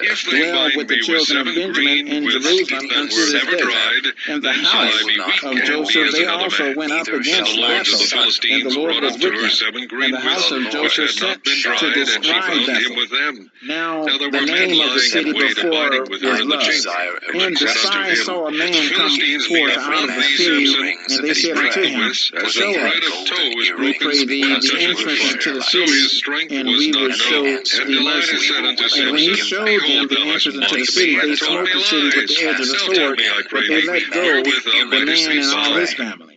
if they dwell bind with the me with children of 7 Benjamin green in withs Jerusalem that unto were this never day. dried, And the then shall I house be weak of and be Joseph, as they another also man. went up And against the lords of the Bethel, and Philistines the Lord brought was unto with her them. 7 And green the house withs, of which Joseph had not sent been to dried, and she describe found him Bethel. with them. Now Now there the were men name of the lying city in wait, before abiding with her was in the Luz. chamber. And And they the said unto spies him, saw a The man come Philistines be forth out afraid of the thee, city, Samson. and they said Break unto the him, withs, as the Show thread us, of tow is we broken pray thee, when it the toucheth the entrance into fire. the So his city, strength and was we not will show known. And thee Delilah mercy. said unto And when he Samson, showed them Behold, the thou hast entrance into the mocked city, me, they and told smote me the city with lies. the edge of the Now tell sword, me, I but pray they thee, let go wherewith thou the mightest man thee and all his slay. family.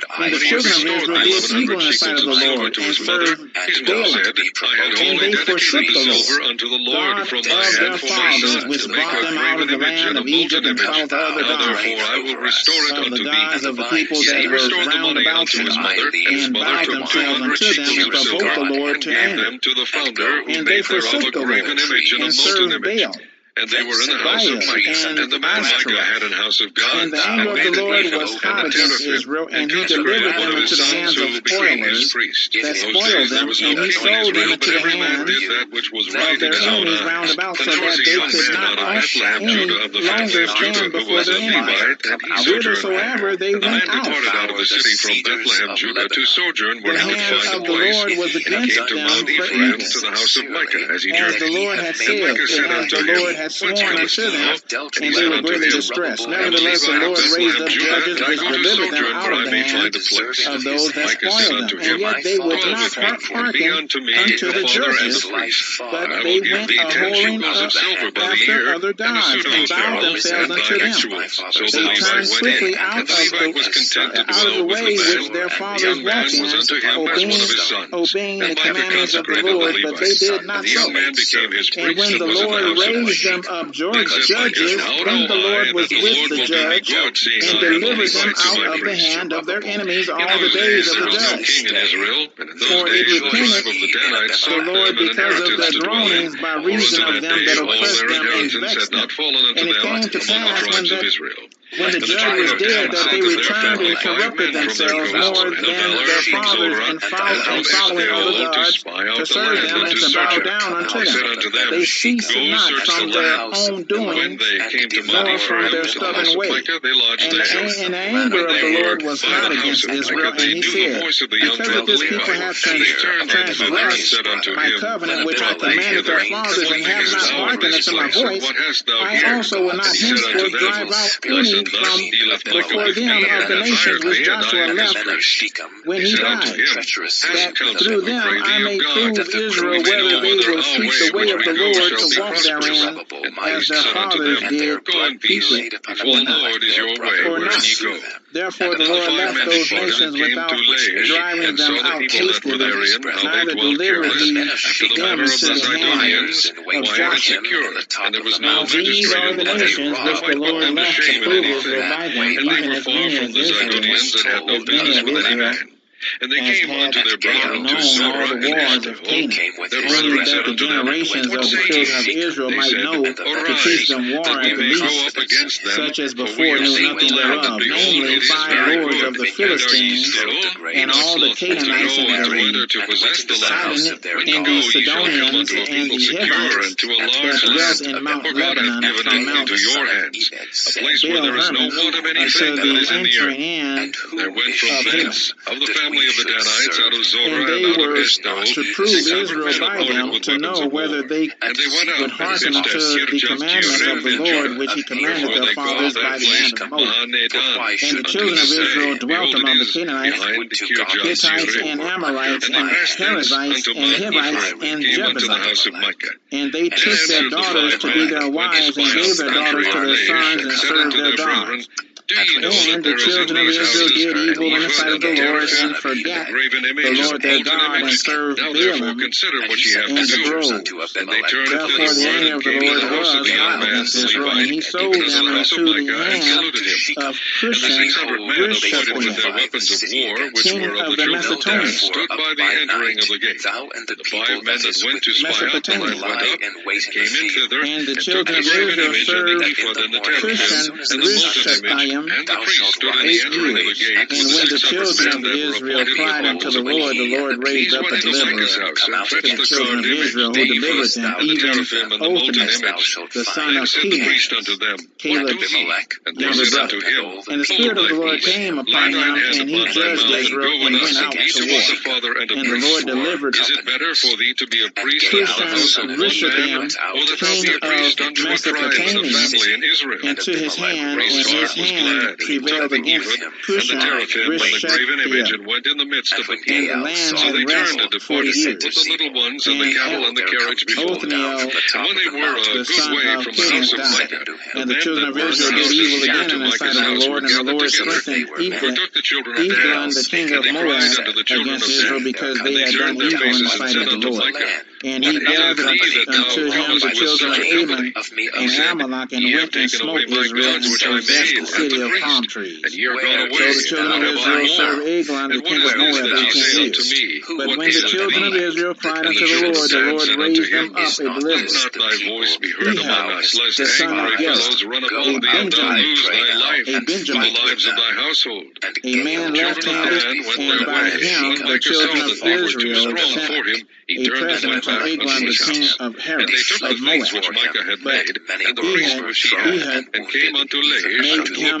And the children of Israel did evil in the sight of the Lord, and served Baalim. and they forsook the Lord, silver unto the Lord God from of thy hand their for my fathers, son, which to make brought a them out of graven the image land and a of molten Egypt, and image. followed other Now gods therefore I will restore it of unto the thee. gods of the people And that he were restored the round money about unto his them, mother, and his and mother bowed took themselves 200 unto them, shekels and of provoked silver, the Lord and to gave anger. them to the founder, who And they made thereof forsook a the graven Lord, image and a and molten served image. Baal, And they were in the house of Baal, Micah, and and the man Micah Ashtoreth. had an house of gods, And the anger of the made an Lord ephod, was and hot a against teraphim, Israel, and he consecrated delivered one them of his into the sons, hands of who became his spoilers priest. that In those spoiled days them, there was no and he king in sold them Israel, into but the every man hands did that which was of right in their his own enemies eyes. round about, And so there was that a they young could man not out of usher Bethlehem, any Judah, of the family longer of Judah, stand who before was a their enemies. Levite, and he sojourned Whithersoever there. they And the went man out, departed out of the city from Bethlehem, Judah, to sojourn where the he could hand find a of the place. Lord was And he against came to them Mount for Ephraim, evil, to the house of Micah, as he as journeyed. the Lord had And said, Micah and said as unto the him, Lord had sworn unto them, and they were greatly distressed. Nevertheless, the Lord raised up judges which delivered them out of the hand of those that spoiled them. And yet they would not hearken unto the judges, but they went a-whoring after other gods, and bowed themselves unto them. They turned quickly out of the way which their fathers walked in, obeying the commandments of the Lord, but they did not so. And when the Lord raised them up judges, then the Lord was with the judge, and delivered them out of the hand of their enemies all the days of the judge. For it repented the Lord because of their groanings by reason of them that oppressed them and vexed them. And it came to pass when the judge was dead, that they returned and corrupted themselves more than their fathers, and following other gods to serve them and to bow down unto them. They ceased not from their own doing, nor from their stubborn way. And the anger of the Lord was not against Israel, and he said, because of this people have transgressed my covenant which I commanded their fathers, and have not hearkened unto my voice, I also will not henceforth drive out any from before them of the nations which Joshua left when he died, that through them I may prove Israel whether they will keep the way of the Lord to walk therein, as their fathers did, keep it or not. Therefore the Lord left those nations without driving them out hastily, neither delivered he them into the hands of Joshua. Now these are the nations which the Lord left to prove Israel by them, even as many as Israel, and they came unto their brethren to Zorah and Eshtaol, only that the generations of the children of Israel might know to teach them war at the least, such as before knew nothing thereof, namely 5 lords of the Philistines, and all the Canaanites, and the Sidonians, and the Sidonians, and the Hivites, that dwelt in Mount Lebanon, from Mount Baal-Hermon until the entering in of Hamath. Of the Danites out of Zorah and they and out were of Eshtaol, to prove Israel by them, to know whether they would hearken unto the commandments of the Lord, which he commanded their fathers by the hand of Moses. And the children of Israel dwelt among the Canaanites, Hittites, and Amorites, and Perizzites, and Hivites, and Jebusites. And they took their daughters to be their wives, and gave their daughters to their sons, and served their gods. And the children of Israel did evil in the sight of the Lord, and forgot the Lord their God, and served Baalim and the groves. Therefore the anger of the Lord was hot against Israel, and he sold them into the hand of Cushan, king of the Macedonians, and the children of Israel served Cushan, and the priest stood in the entering of the gate. And when the children of Israel cried unto the Lord raised up a deliverer to the children of Israel, who delivered them, even Othniel, the son of Kenaz, Caleb's younger brother. And the Spirit of the Lord came upon him, and he judged Israel, and went out to war. And the Lord delivered Cushan, Rishathaim, king of Mesopotamia, into his hand, and his hand prevailed against Cushan, Rishathaim, went in the midst of the and the land had rest 40 years. With the little ones and the cattle and the carriage before them. Othniel, And when they were a the good son way of from the house of Kenaz, Micah, died. And the children of Israel did evil again in the sight of the Lord, and the Lord strengthened Eglon, the king of Moab, against Israel, because they had done evil in the sight of the Lord. And he gathered unto him the children of Ammon and Amalek, and went and smote Israel, and possessed the city of palm trees. So the children of Israel served Eglon, the king of Moab, 18 years. But when the children of Israel cried unto the Lord raised them up a deliverer, Ehud, the son of Gera, a Benjamite, a man left-handed, and by him the children of Israel sent a present to Eglon, the king of Moab. But Ehud and came unto Laish, made him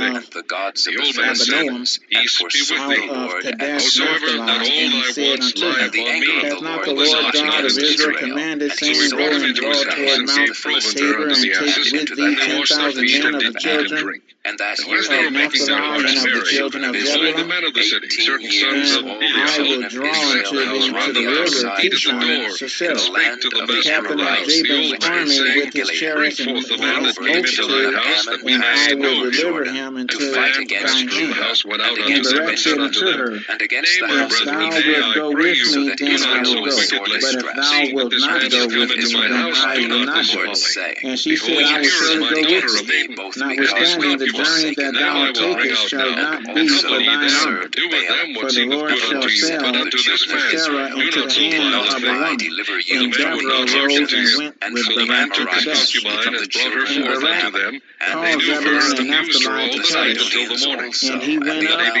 of the gods of the the old man said, Peace be with thee. Howsoever that all thy wants lie upon me, Hath not the Lord God of Israel commanded, saying, Go and draw toward Mount Tabor, and take with thee 10,000 men of the children and that of Naphtali and of the children of Zebulun, men of the city, certain and sons of all the I will children draw of Israel, unto them to the river Kishon and Sisera. The captain of Jabin's army with his chariots and multitude, and I will deliver him into thine hand. And Barak said unto her, If thou wilt go with me, then I will go. But if thou wilt not go with me, then I will not go. And she said, I will surely go with thee. Notwithstanding, the journey that thou takest shall not be for thine honor. For the Lord shall sell Sisera into the hand of a woman. And Deborah arose and went with Barak to Kadesh. And Barak called Zebulun and Naphtali to Kadesh. And he went up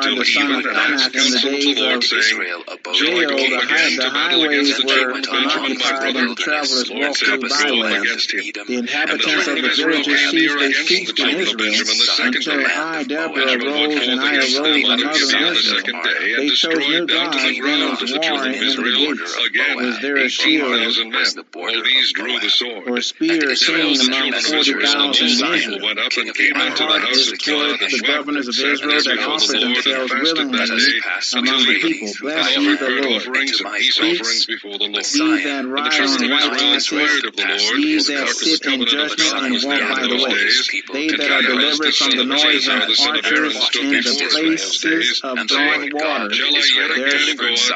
Tamar, the son of Anak, in the days of Jael, the highways were unoccupied, and the travelers walked through byways. The inhabitants of the villages ceased a feast in Israel, until I, Deborah, arose, and I arose another in Israel. They chose new gods, then was war in the gates. Was there a shield all these drew the sword. or spear seen among Children of 40,000 Israel, in Israel? went up and came My into the heart house is of toward God and the wept, governors of and Israel sat that before offer the Lord and themselves fasted that willingly day among the until people. evening, and Bless ye offered the burnt Lord. offerings and peace offerings before the Lord. Ye that And the ride children on of white Israel asses, inquired of the Lord, ye for the that ark of the sit in covenant of the judgment God and was walk there by in the those way, days. they And that are Phinehas, delivered the from son the of noise of Eleazar, the son of Aaron, archers stood in the before us in those days, places of and drawn said, water. Shall I yet again go out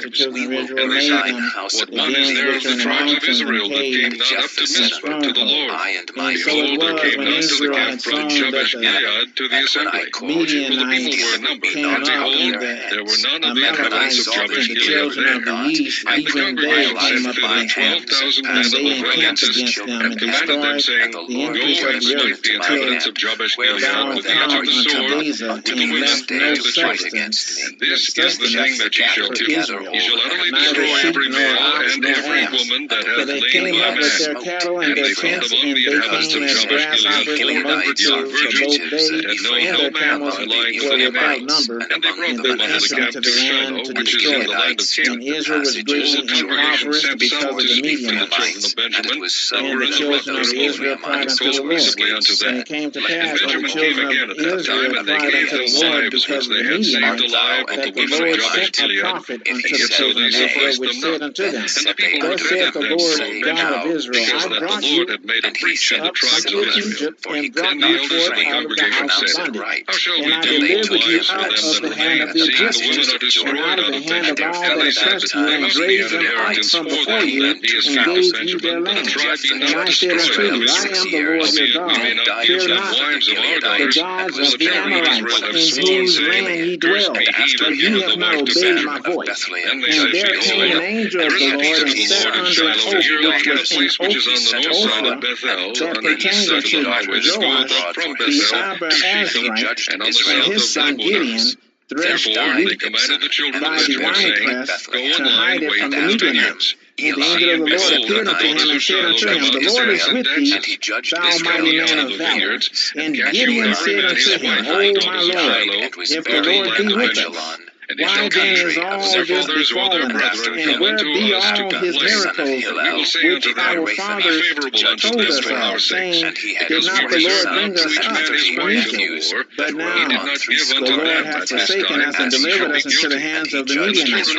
the tribes. children of Israel And they made said, them What the one is dens there which of are the in the tribes of mountains Israel and that caves came not up to and Mizpah to the strongholds. Lord? And so it Behold, there was came when none to the Israel camp had from sown Jabesh that the Gilead to the assembly. For the people Midianites were numbered. came And up, behold, and the there were none of the Amalekites inhabitants of and Jabesh the Gilead children of there. the east, And the even they congregation came sent up thither against them, 12,000 and men they of encamped valiantest, against them, and and commanded them, destroyed saying, the Go increase of and the smite earth, the till inhabitants of Jabesh Gilead thou with the edge come of the unto sword, Gaza, with the and women left and no the children. substance, And this is the thing that ye shall for do. Israel, Ye shall utterly neither destroy sheep every nor male ox and nor every ass. woman that For hath they lain came by up with man. their cattle and And their they found tents, among and the they inhabitants came of as Jabesh Gilead grasshoppers in 400 young multitude, for virgins both they that had known and no their man camels by lying with were any without man. number, And they brought and them they unto the entered camp into to the land Shiloh, to which is destroy in the it. land of Canaan. And Israel was greatly impoverished because of the Midianites. And the children of Israel cried unto the Lord. And it came to pass when the children of Israel cried unto the Lord because of the Midianites, that the Lord sent a prophet unto the children of Israel, which said unto them, Thus saith the Lord God of Israel, I brought you up from Egypt, and brought you forth out of the house of bondage. And I delivered you out of the hand of the Egyptians, and out of the hand of all that oppressed you, and raised them up from before you, and gave you their land. And I said unto you, I am the Lord your God. Fear not the gods of the Amorites, in whose land ye dwell, for ye have not obeyed my voice. And there came an angel of the Lord, and sat under an oak, which was in Ophrah, that pertained unto Joash the Abiezrite, and his son Gideon threshed wheat by the winepress to hide it from the Midianites. And the angel of the Lord appeared unto him and said unto him, The Lord is with thee, thou mighty man of valor. And Gideon said unto him, O my Lord, if the Lord be with us, why then is all this befallen us? And where be all his miracles which our fathers told us of, saying, Did not the Lord bring us up from Egypt? But now the Lord hath forsaken us and delivered us into the hands of the Midianites.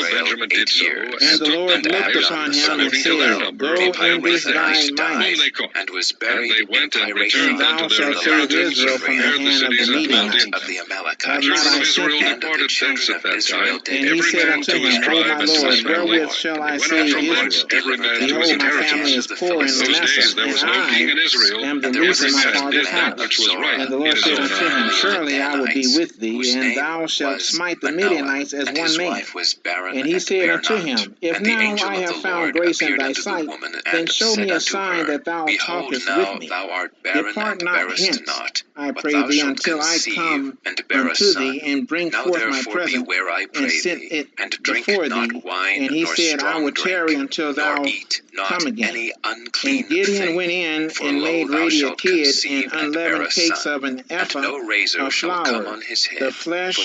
And the Lord looked upon him and said, Go in this thy might, and went and returned thou shalt save Israel from the hand of the Midianites. Have not I sent thee? And he said unto him, O my Lord, wherewith shall I save Israel? Behold, my family is poor in Manasseh, and I am the least in my father's house. And the Lord said unto him, Surely I will be with thee, and thou shalt smite the Midianites as one man. And he said unto him, If now I have found grace in thy sight, then show me a sign that thou talkest with me. Depart not hence, I pray thee, until I come unto thee, and bring forth my present, and set it before thee. And he said, I will tarry until thou come again. And Gideon went in and made ready a kid and unleavened cakes of an ephah of flour. The flesh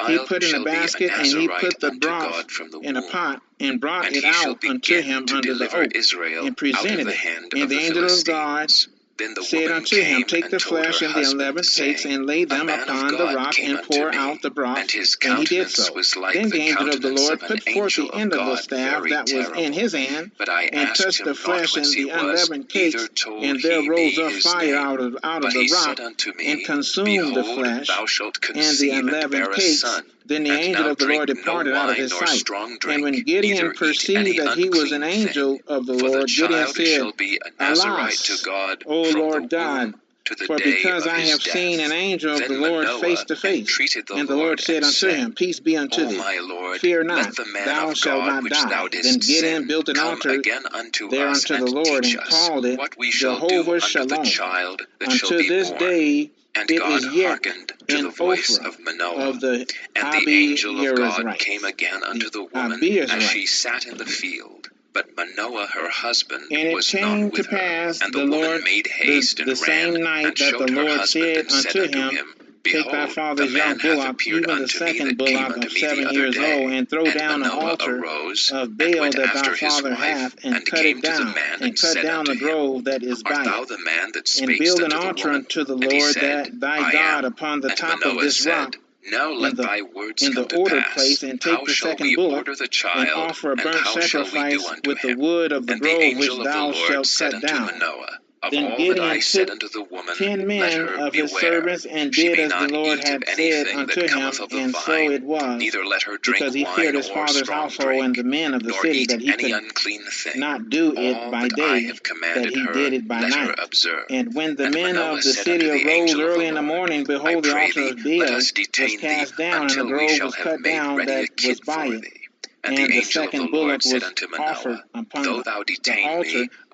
he put in a basket, and he put the broth in a pot, and brought it out unto him under the oak, and presented it. And the angel of God said unto him, Take the flesh and the unleavened cakes, and lay them upon the rock, and pour out the broth. And he did so. Then the angel of the Lord put forth the end of the staff that was in his hand, and touched the flesh and the unleavened cakes, and there rose up fire out of the rock, and consumed the flesh and the unleavened cakes. Then the angel of the Lord departed out of his sight. And when Gideon perceived that he was an angel of the Lord, Gideon said, Alas, O Lord God, for because I have seen an angel of the Lord face to face. And the Lord said unto him, Peace be unto thee. Fear not, thou shalt not die. Then Gideon built an altar there unto the Lord, and called it Jehovah Shalom. Unto this day it is yet in Ophrah of the Abiezrite, came again unto the woman as she sat in the field. But Manoah her husband was not with her, and the woman made haste and ran, and showed her husband, and said unto him, Take thy father's young bullock, even the second bullock of 7 years old, and throw down the altar of Baal that thy father hath, and cut it down, and cut down the grove that is by it, and build an altar unto the Lord thy God upon the top of this rock, Now let thy words in come the to ordered pass. place, and take How the shall second we bullock, order the and child, offer a and burnt how shall we sacrifice do unto with the him? wood of the And the grove which angel of the thou Lord shalt said cut unto down. Manoah, Of Then all Gideon that I said took unto the woman, 10 let men her of his beware. servants, and She did may as the not Lord eat had of said anything unto that him, cometh of the and so vine, it was, neither let her drink because he wine feared his or father's strong household drink, and the men of the nor city, eat that he any could unclean thing. not do it All by that I day, have that commanded he her, did it by let her night. observe. And when the And men Manoah of the said unto city the arose angel of early the in the Lord, morning, I behold, the pray altar thee, of let Baal us was detain cast thee down, and the until we grove shall was have cut made down ready a that kid was by for it. thee. And And the the angel of the second Lord bullock said was unto offered Manoah, upon Though thou the detain altar, me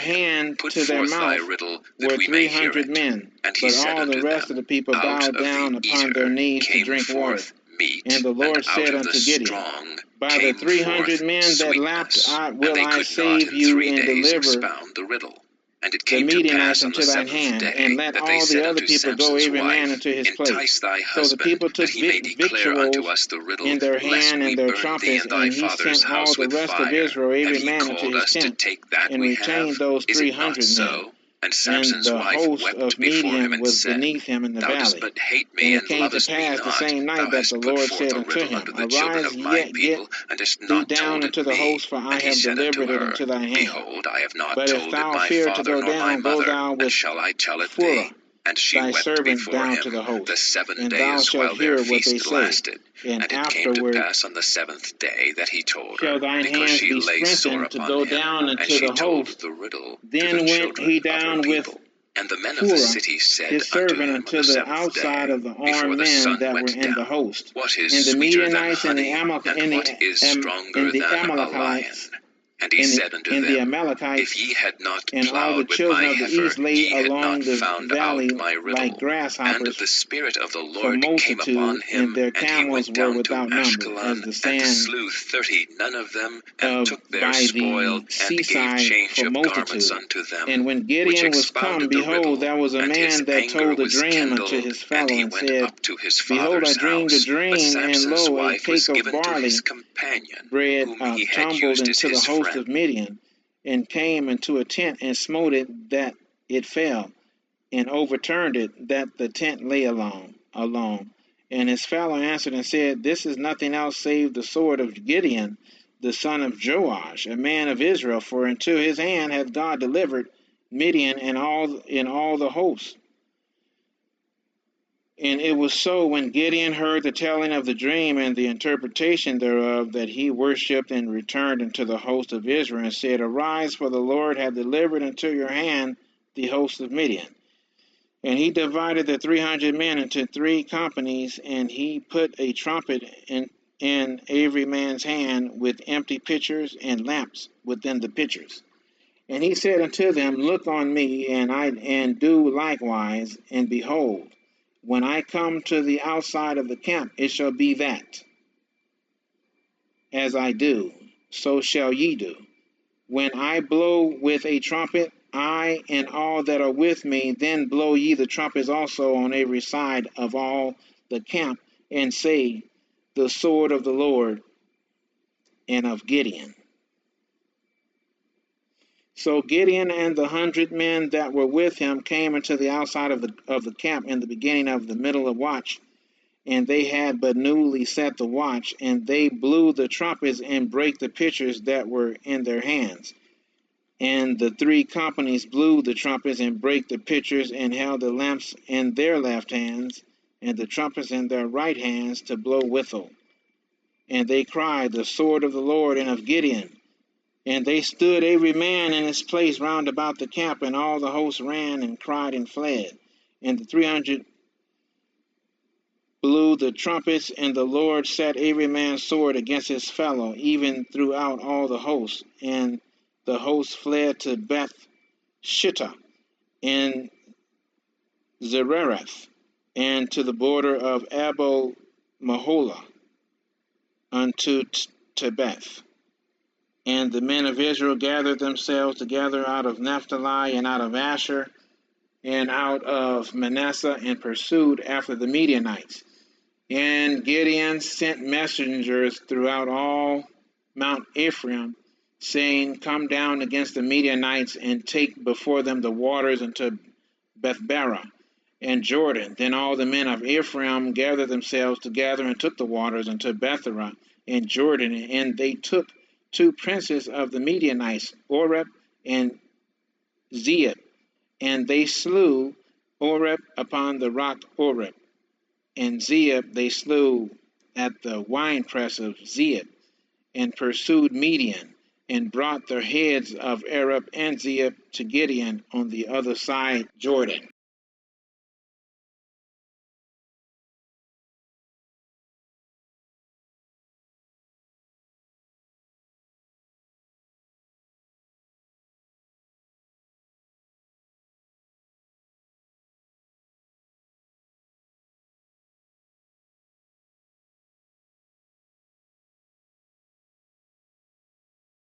hand Put to their forth thy mouth riddle, were that we may hear 300 it. men. And he But said all the unto rest them, of the people Out bowed of down the upon their eater knees to came drink water. forth meat, And the Lord and out said of the unto Gideon, strong By the came 300 forth men that lapped sweetness. will And they I could not save in you 3 and days deliver expound the riddle. And it the came to Midianites pass on the into thine 7th hand, day and let that they all the said other unto people go Samson's every man wife, into his place. Entice thy So the people husband, took that he may declare unto victuals us the riddle, in their lest hand we and their burn thee trumpets, and thy and he father's sent all house the with rest of fire. Israel, Have every ye man into called his us to tent, take that and we retained have? those Is it not 300 men. so? And And Samson's the wife host wept of before him Midian and was said, beneath him in the Thou dost valley. but hate And me it and came to lovest me pass the not. same Thou night that hast the put Lord forth said a unto riddle him, unto the children Arise of my yet, get people, and hast thee not down told it into the me. host, for I And he have said unto delivered it her, into thy hand. Behold, I have not But if told it thou my fear to father go nor my down, go mother, thou and with shall I tell it Phurah thee? And she thy wept servant before down him to the host, the 7 and thou days while shalt their hear what they feast say. lasted. And And it came to afterward pass on the 7th day that he told shall her, thine because hands she be lay sore strengthened to upon go him, down and into she the told host. the riddle to Then the went children he of her down with people. And the men of the Purah, city said his unto servant, him on unto the the 7th outside day, of the before armed the men sun that were went in the down, host, what is and the sweeter than Midianites and honey, the and what is stronger than a lion? Amalekites And he said unto and the them, Amalekites If ye had not and all the plowed with my children of the heifer, east lay ye had along not the found valley out my like riddle. And grasshoppers the Spirit of the for Lord came upon multitude, him, and their and he camels went were down to without number, as Ashkelon, the and sand slew 30 none of them, and of took their by spoil, the and gave seaside change for of garments multitude. unto them, And when which Gideon was come, expounded the behold, riddle, there was a and his man that anger told the was dream unto kindled, his and fellow, he and went said, up to his Behold, I father's dreamed a house. But dream, and Samson's lo, a wife was cake of given to barley his companion, bread whom he had tumbled used as into the his host friend. of Midian, and came into a tent, and smote it that it fell, and overturned it that the tent lay alone. And his fellow answered and said, This is nothing else save the sword of Gideon, the son of Joash, a man of Israel, for into his hand hath God delivered Midian and all the hosts. And it was so, when Gideon heard the telling of the dream and the interpretation thereof, that he worshipped and returned unto the host of Israel, and said, Arise, for the Lord hath delivered into your hand the host of Midian. And he divided the 300 men into 3 companies, and he put a trumpet in every man's hand, with empty pitchers and lamps within the pitchers. And he said unto them, Look on me, and do likewise. And behold, when I come to the outside of the camp, it shall be that, as I do, so shall ye do. When I blow with a trumpet, I and all that are with me, then blow ye the trumpets also on every side of all the camp, and say, The sword of the Lord and of Gideon. So Gideon and the 100 men that were with him came into the outside of the camp in the beginning of the middle of watch, and they had but newly set the watch, and they blew the trumpets and brake the pitchers that were in their hands. And the 3 companies blew the trumpets and brake the pitchers, and held the lamps in their left hands, and the trumpets in their right hands, to blow withal. And they cried, The sword of the Lord and of Gideon. And they stood every man in his place round about the camp, and all the host ran and cried and fled. And the 300 blew the trumpets, and the Lord set every man's sword against his fellow, even throughout all the host. And the host fled to Beth Shittah and Zerereth, and to the border of Abel Maholah, unto Tebeth. And the men of Israel gathered themselves together out of Naphtali, and out of Asher, and out of Manasseh, and pursued after the Midianites. And Gideon sent messengers throughout all Mount Ephraim, saying, Come down against the Midianites, and take before them the waters unto Bethbarah and Jordan. Then all the men of Ephraim gathered themselves together, and took the waters unto Bethbarah and Jordan. And they took 2 princes of the Midianites, Oreb and Zeeb, and they slew Oreb upon the rock Oreb, and Zeeb they slew at the winepress of Zeeb, and pursued Midian, and brought the heads of Oreb and Zeeb to Gideon on the other side Jordan.